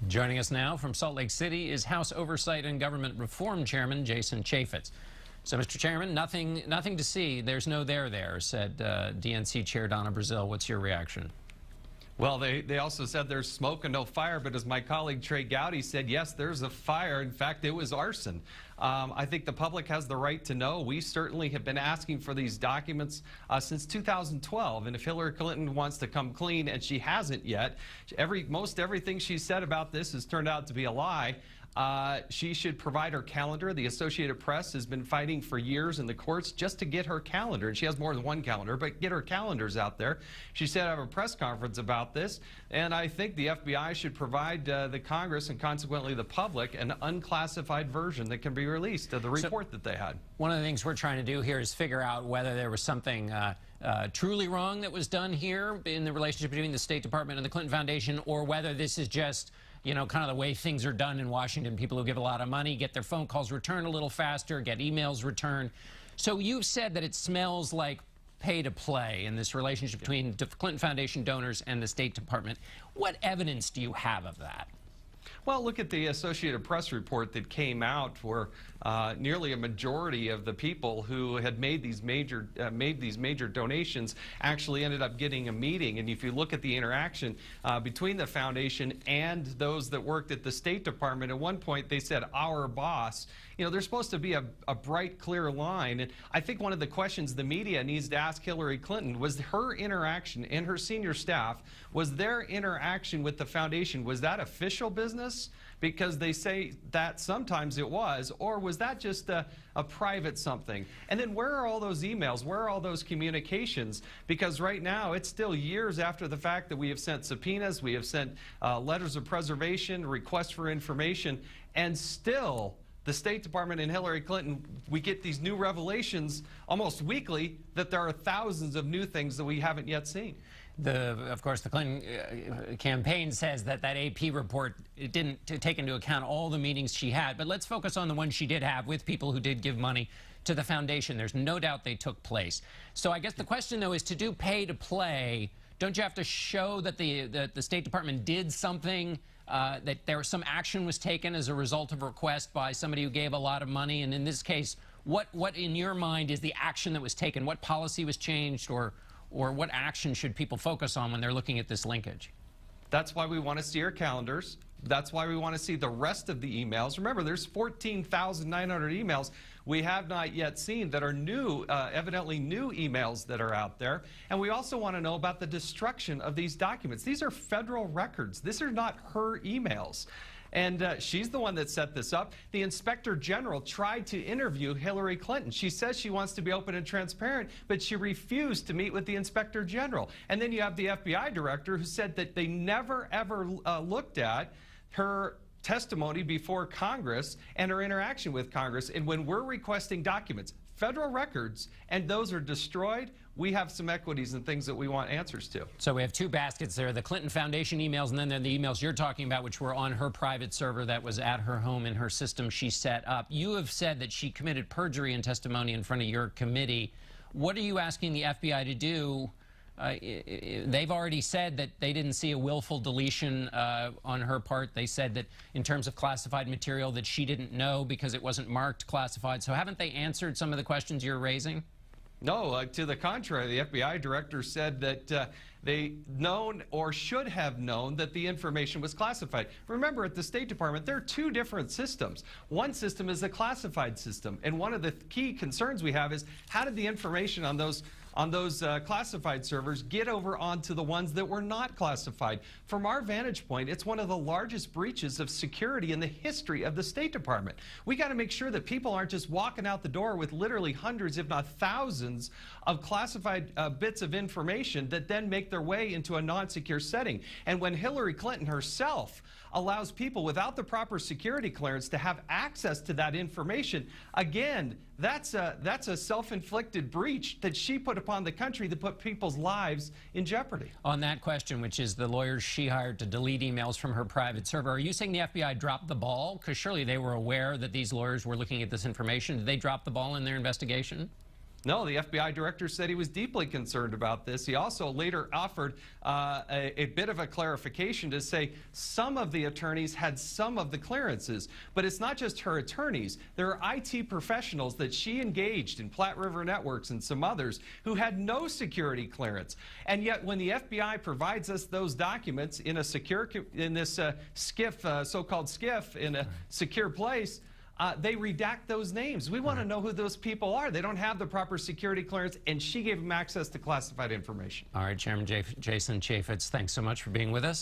Joining us now from Salt Lake City is House Oversight and Government Reform Chairman Jason Chaffetz. So, Mr. Chairman, nothing to see. There's no there, said DNC Chair Donna Brazile. What's your reaction? Well, they also said there's smoke and no fire, but as my colleague Trey Gowdy said, yes, there's a fire. In fact, it was arson. I think the public has the right to know. We certainly have been asking for these documents since 2012, and if Hillary Clinton wants to come clean, and she hasn't yet, most everything she said about this has turned out to be a lie. She should provide her calendar. The Associated Press has been fighting for years in the courts just to get her calendar, and she has more than one calendar, but get her calendars out there. She said have a press conference about this, and I think the FBI should provide the Congress and consequently the public an unclassified version that can be released of the report that they had. One of the things we're trying to do here is figure out whether there was something truly wrong that was done here in the relationship between the State Department and the Clinton Foundation, or whether this is just, you know, kind of the way things are done in Washington. People who give a lot of money get their phone calls returned a little faster, get emails returned. So you've said that it smells like pay to play in this relationship between the Clinton Foundation donors and the State Department. What evidence do you have of that? Well, look at the Associated Press report that came out where nearly a majority of the people who had made these major donations actually ended up getting a meeting. And if you look at the interaction between the foundation and those that worked at the State Department, at one point they said, "our boss." You know, there's supposed to be a bright, clear line. And I think one of the questions the media needs to ask Hillary Clinton was her interaction and her senior staff, was their interaction with the foundation, was that official business? Because they say that sometimes it was, or was that just a private something? And then where are all those emails? Where are all those communications? Because right now it's still years after the fact that we have sent subpoenas, we have sent letters of preservation, requests for information, and still the State Department and Hillary Clinton, we get these new revelations almost weekly that there are thousands of new things that we haven't yet seen. Of course, the Clinton campaign says that AP report didn't take into account all the meetings she had. But let's focus on the ones she did have with people who did give money to the foundation. There's no doubt they took place. So I guess the question, though, is to do pay to play, don't you have to show that the State Department did something, that there was some action was taken as a result of a request by somebody who gave a lot of money? And in this case, what in your mind is the action that was taken? What policy was changed, or what action should people focus on when they're looking at this linkage? That's why we want to see our calendars. That's why we want to see the rest of the emails. Remember, there's 14,900 emails we have not yet seen that are new, evidently new emails that are out there. And we also want to know about the destruction of these documents. These are federal records. These are not her emails. And she's the one that set this up. The Inspector General tried to interview Hillary Clinton. She says she wants to be open and transparent, but she refused to meet with the Inspector General. And then you have the FBI director who said that they never, ever looked at her testimony before Congress and her interaction with Congress. And when we're requesting documents, federal records, and those are destroyed, we have some equities and things that we want answers to. So we have two baskets there, the Clinton Foundation emails, and then there are the emails you're talking about, which were on her private server that was at her home in her system she set up. You have said that she committed perjury in testimony in front of your committee. What are you asking the FBI to do? They've already said that they didn't see a willful deletion on her part. They said that in terms of classified material that she didn't know because it wasn't marked classified. So haven't they answered some of the questions you're raising? No, to the contrary. The FBI director said that they known or should have known that the information was classified. Remember, at the State Department, there are two different systems. One system is a classified system, and one of the key concerns we have is how did the information on those classified servers get over onto the ones that were not classified? From our vantage point, it's one of the largest breaches of security in the history of the State Department. We got to make sure that people aren't just walking out the door with literally hundreds, if not thousands, of classified bits of information that then make their way into a non-secure setting. And when Hillary Clinton herself allows people without the proper security clearance to have access to that information, again, that's a self-inflicted breach that she put upon the country that put people's lives in jeopardy. On that question, which is the lawyers she hired to delete emails from her private server, are you saying the FBI dropped the ball? Because surely they were aware that these lawyers were looking at this information. Did they drop the ball in their investigation? No, the FBI director said he was deeply concerned about this. He also later offered a bit of a clarification to say some of the attorneys had some of the clearances. But it's not just her attorneys. There are IT professionals that she engaged in Platte River Networks and some others who had no security clearance. And yet when the FBI provides us those documents in a secure, in this SCIF, so-called SCIF, in a secure place, they redact those names. We want to know who those people are. They don't have the proper security clearance, and she gave them access to classified information. All right, Chairman Jason Chaffetz, thanks so much for being with us.